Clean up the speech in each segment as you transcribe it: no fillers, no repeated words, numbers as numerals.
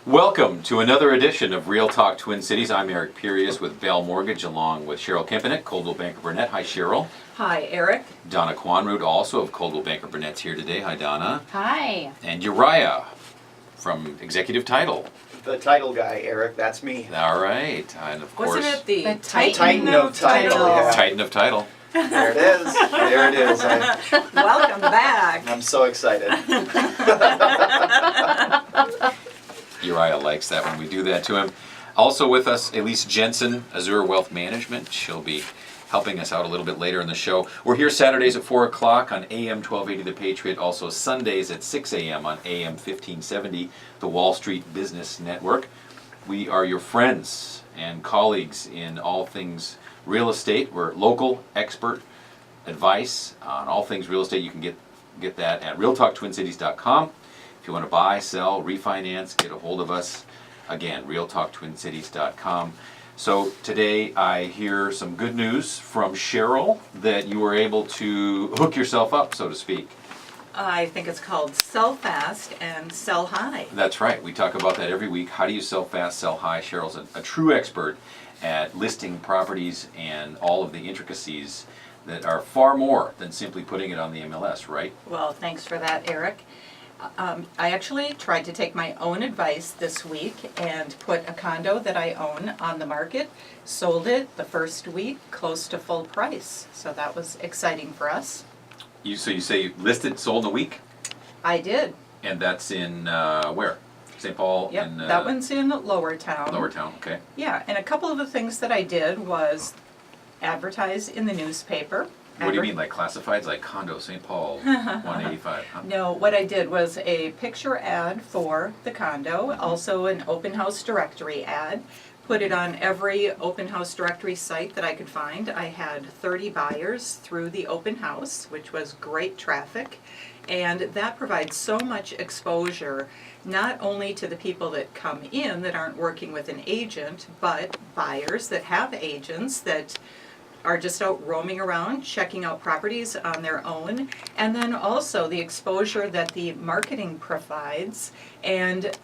Welcome to another edition of Real Talk Twin Cities. I'm Eric Pirius with Bell Mortgage along with Cheryl Kempenek, Coldwell Banker Burnet. Hi, Cheryl. Hi, Eric. Donna Quanrud, also of Coldwell Banker Burnet's here today. Hi, Donna. Hi. And Uriah from Executive Title. The title guy, Eric, that's me. All right. And of course, Wasn't it the Titan of Title, yeah. Titan of Title. There it is. There it is. Welcome back. I'm so excited. Uriah likes that when we do that to him. Also with us, Elise Jensen, Azure Wealth Management. She'll be helping us out a little bit later in the show. We're here Saturdays at 4 o'clock on AM 1280 The Patriot, also Sundays at 6 a.m. on AM 1570, the Wall Street Business Network. We are your friends and colleagues in all things real estate. We're local expert advice on all things real estate. You can get that at realtalktwincities.com. If you want to buy, sell, refinance, get a hold of us. Again, realtalktwincities.com. So today I hear some good news from Cheryl that you were able to hook yourself up, so to speak. I think it's called Sell Fast and Sell High. That's right. We talk about that every week. How do you sell fast, sell high? Cheryl's a true expert at listing properties and all of the intricacies that are far more than simply putting it on the MLS, right? Well, thanks for that, Eric. I actually tried to take my own advice this week and put a condo that I own on the market, sold it the first week close to full price. So that was exciting for us. So you say you listed, sold in a week? I did. And that's in where? St. Paul? Yep, And, that one's in Lower Town. Lower Town, okay. Yeah, and a couple of the things that I did was advertise in the newspaper. What do you mean, like classifieds, like condo, St. Paul, 185? Huh? No, what I did was a picture ad for the condo, also an open house directory ad. Put it on every open house directory site that I could find. I had 30 buyers through the open house, which was great traffic. And that provides so much exposure, not only to the people that come in that aren't working with an agent, but buyers that have agents that are just out roaming around, checking out properties on their own, and then also the exposure that the marketing provides, and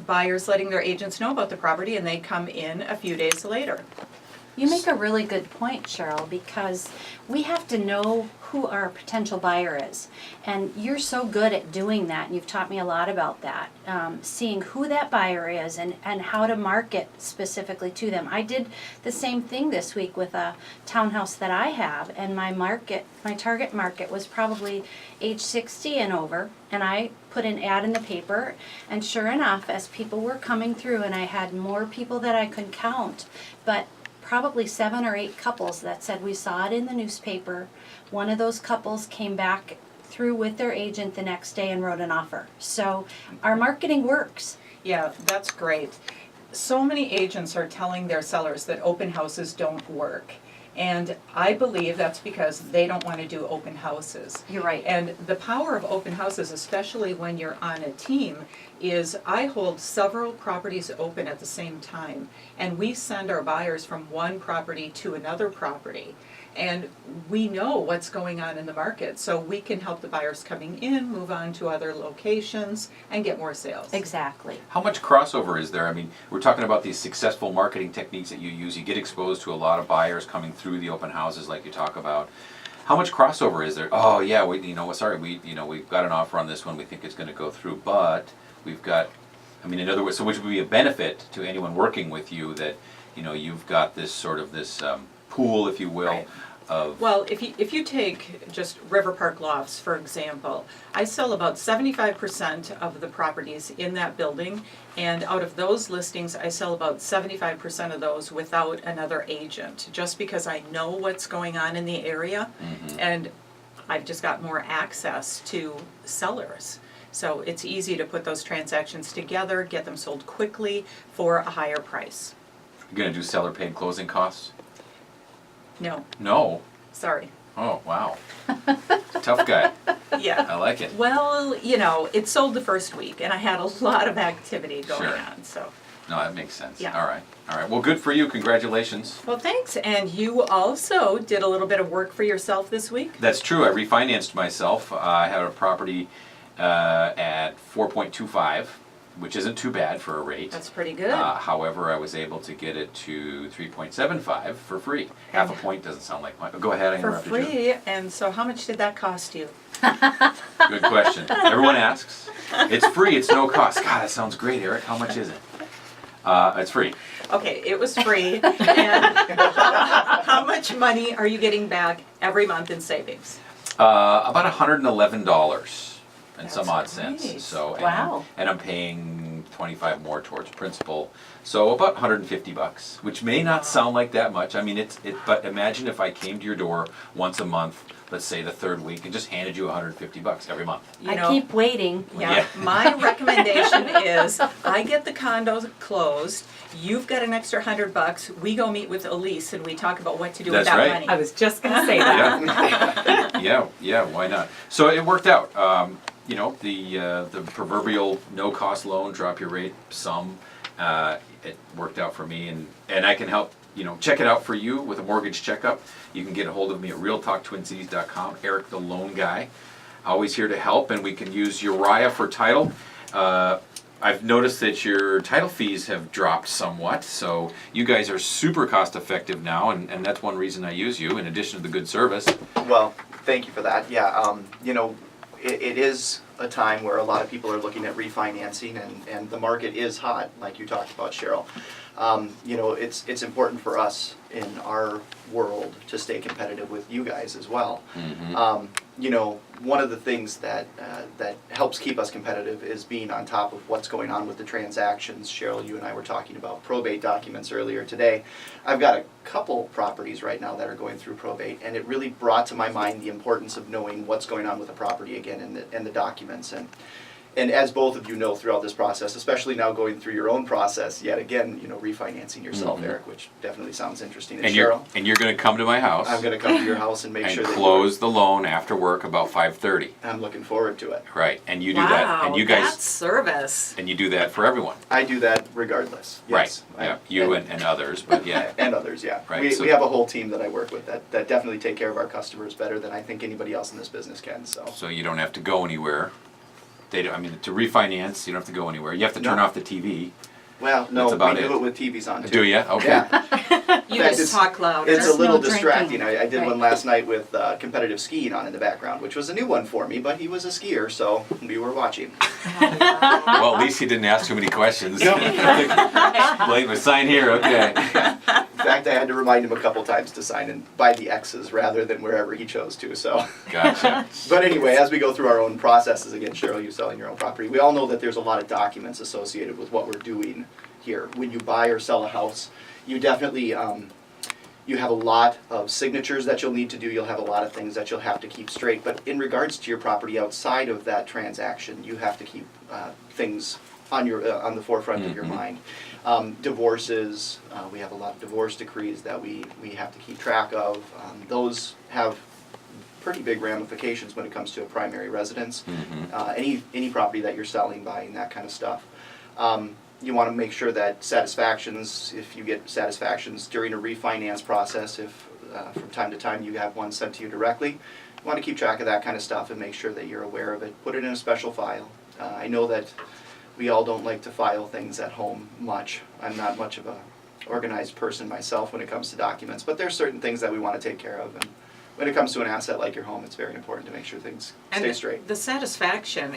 buyers letting their agents know about the property, and they come in a few days later. You make a really good point, Cheryl, because we have to know who our potential buyer is. And you're so good at doing that, and you've taught me a lot about that, seeing who that buyer is and how to market specifically to them. I did the same thing this week with a townhouse that I have, and my target market was probably age 60 and over, and I put an ad in the paper, and sure enough, as people were coming through, and I had more people that I could count, but probably 7 or 8 couples that said we saw it in the newspaper. One of those couples came back through with their agent the next day and wrote an offer. So our marketing works. Yeah, that's great. So many agents are telling their sellers that open houses don't work. And I believe that's because they don't want to do open houses. You're right. And the power of open houses, especially when you're on a team, is I hold several properties open at the same time. And we send our buyers from one property to another property. And we know what's going on in the market, so we can help the buyers coming in move on to other locations and get more sales. Exactly. How much crossover is there? I mean, we're talking about these successful marketing techniques that you use. You get exposed to a lot of buyers coming through the open houses like you talk about. How much crossover is there? Oh yeah, we've got an offer on this one. We think it's going to go through, but we've got, in other words, so which would be a benefit to anyone working with you that, you've got this sort of this pool, if you will, Right. of... Well, if you take just River Park Lofts, for example, I sell about 75% of the properties in that building, and out of those listings, I sell about 75% of those without another agent, just because I know what's going on in the area, and I've just got more access to sellers. So it's easy to put those transactions together, get them sold quickly for a higher price. You're going to do seller paid closing costs? No, No. sorry. Oh, wow. Tough guy. Yeah. I like it. Well, it sold the first week, and I had a lot of activity going Sure. on, so. No, that makes sense. Yeah. All right. Well, good for you. Congratulations. Well, thanks, and you also did a little bit of work for yourself this week? That's true. I refinanced myself. I had a property at 4.25 which isn't too bad for a rate. That's pretty good. However, I was able to get it to 3.75 for free. Half a point doesn't sound like much. Go ahead, I For interrupted you. free, and so how much did that cost you? Good question. Everyone asks. It's free, it's no cost. God, that sounds great, Eric. How much is it? It's free. Okay, it was free, and how much money are you getting back every month in savings? About $111 and some odd That's great. cents. So, Wow. and I'm paying 25 more towards principal. So about $150, which may not sound like that much. I mean, but imagine if I came to your door once a month, let's say the third week, and just handed you $150 every month. You know, I keep waiting. Yeah, Yeah. my recommendation is I get the condos closed, you've got an extra $100, we go meet with Elise and we talk about what to do with That's that right. money. I was just gonna say that. Yeah, why not? So it worked out. You know, the proverbial no-cost loan, drop your rate some. It worked out for me, and I can help. You know, check it out for you with a mortgage checkup. You can get a hold of me at realtalktwincities.com. Eric, the loan guy, always here to help, and we can use Uriah for title. I've noticed that your title fees have dropped somewhat, so you guys are super cost effective now, and that's one reason I use you, in addition to the good service. Well, thank you for that. Yeah, you know, it is a time where a lot of people are looking at refinancing, and the market is hot, like you talked about, Cheryl. You know, it's important for us in our world to stay competitive with you guys as well. You know, one of the things that helps keep us competitive is being on top of what's going on with the transactions. Cheryl, you and I were talking about probate documents earlier today. I've got a couple properties right now that are going through probate, and it really brought to my mind the importance of knowing what's going on with the property again and the documents. And as both of you know throughout this process, especially now going through your own process, yet again, you know, refinancing yourself, Eric, which definitely sounds interesting. And Cheryl, you're going to come to my house. I'm going to come to your house and make and sure that close the loan after work about 5:30. I'm looking forward to it. Right, and you do that, and you guys, that's service. and you do that for everyone. I do that regardless. Yes. Right. Yeah. You and others, but yeah. And others, yeah. Right, so- We have a whole team that I work with that definitely take care of our customers better than I think anybody else in this business can. So you don't have to go anywhere. I mean, to refinance, you don't have to go anywhere. You have to turn No. off the TV. Well, no, That's about we do it. it with TVs on too. Do you? Okay. Yeah. You fact, just talk louder. It's a Just little no drinking. distracting. I did Right. one last night with competitive skiing on in the background, which was a new one for me, but he was a skier, so we were watching. Well, at least he didn't ask too many questions. No. Blake, sign here, okay. In fact, I had to remind him a couple times to sign in by the X's rather than wherever he chose to. So, Gotcha. but anyway, as we go through our own processes, again, Cheryl, you selling your own property, we all know that there's a lot of documents associated with what we're doing here. When you buy or sell a house, you definitely you have a lot of signatures that you'll need to do. You'll have a lot of things that you'll have to keep straight. But in regards to your property outside of that transaction, you have to keep things on the forefront of your mind. Divorces, we have a lot of divorce decrees that we have to keep track of. Those have pretty big ramifications when it comes to a primary residence. Any property that you're selling, buying, that kind of stuff. You want to make sure that satisfactions, if you get satisfactions during a refinance process, if from time to time you have one sent to you directly, you want to keep track of that kind of stuff and make sure that you're aware of it. Put it in a special file. I know that we all don't like to file things at home much. I'm not much of a organized person myself when it comes to documents, but there's certain things that we want to take care of. And when it comes to an asset like your home, it's very important to make sure things stay straight. The satisfaction,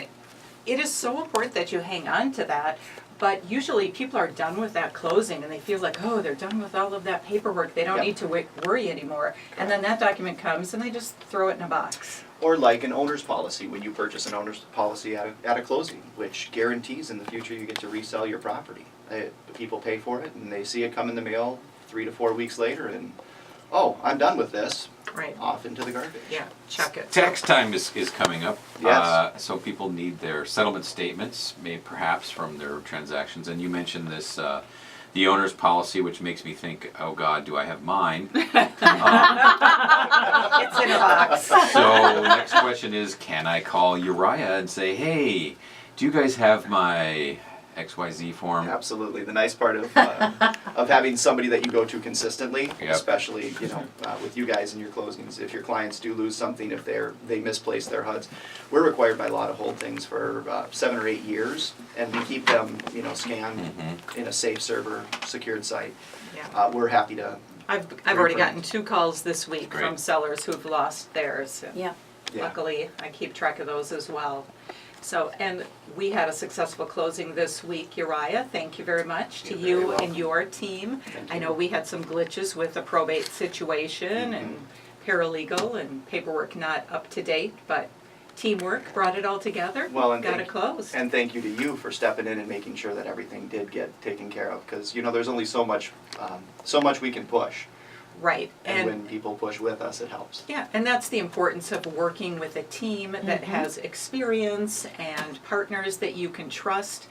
it is so important that you hang on to that. But usually people are done with that closing and they feel like, oh, they're done with all of that paperwork. They don't Yep. need to worry anymore. And then that document comes and they just throw it in a box. Or like an owner's policy, when you purchase an owner's policy at a closing, which guarantees in the future you get to resell your property. People pay for it and they see it come in the mail 3 to 4 weeks later and, oh, I'm done with this. Right. Off into the garbage. Yeah, chuck it. Tax time is coming up. Yes. So people need their settlement statements, maybe perhaps from their transactions. And you mentioned this, the owner's policy, which makes me think, oh God, do I have mine? It's in a box. So next question is, can I call Uriah and say, hey, do you guys have my XYZ form. Absolutely. The nice part of having somebody that you go to consistently, Yep. especially with you guys in your closings, if your clients do lose something, if they misplace their HUDs, we're required by law to hold things for 7 or 8 years, and we keep them scanned in a safe server, secured site. Yeah. We're happy to. I've already gotten 2 calls this week Great. from sellers who've lost theirs. And Yeah. Yeah. Luckily, I keep track of those as well. So, and we had a successful closing this week. Uriah, thank you very much to You're very you welcome. and your team. Thank I you. know we had some glitches with a probate situation and paralegal and paperwork not up to date, but teamwork brought it all together. Well, and got it closed. And thank you to you for stepping in and making sure that everything did get taken care of, because there's only so much we can push, Right. and when people push with us, it helps. Yeah, and that's the importance of working with a team that has experience and partners that you can trust.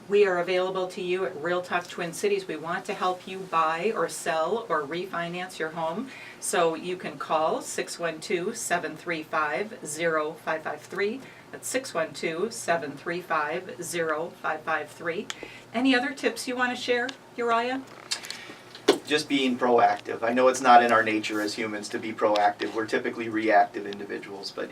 We are available to you at Real Talk Twin Cities. We want to help you buy or sell or refinance your home. So you can call 612-735-0553. That's 612-735-0553. Any other tips you want to share, Uriah? Just being proactive. I know it's not in our nature as humans to be proactive. We're typically reactive individuals, but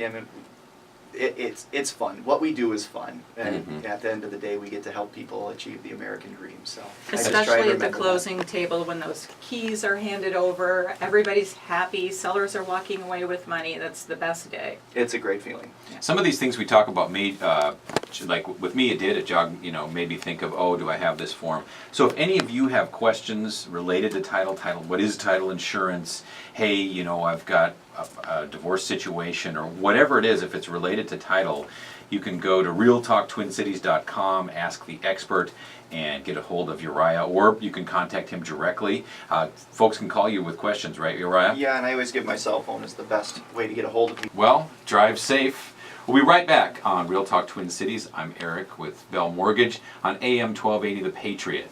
it's fun. What we do is fun, and at the end of the day, we get to help people achieve the American dream. So I just try to Especially at the remember closing table when those keys are handed over, everybody's happy, sellers are walking away with money. That's the best day. that. It's a great feeling. Some of these things we talk about made, like with me, it did. It made me think of, oh, do I have this form? So if any of you have questions related to title, what is title insurance? Hey, I've got a divorce situation or whatever it is. If it's related to title, you can go to realtalktwincities.com, ask the expert, and get a hold of Uriah, or you can contact him directly. Folks can call you with questions, right, Uriah? Yeah, and I always give my cell phone as the best way to get a hold of me. Well, drive safe. We'll be right back on Real Talk Twin Cities. I'm Eric with Bell Mortgage on AM 1280 The Patriot.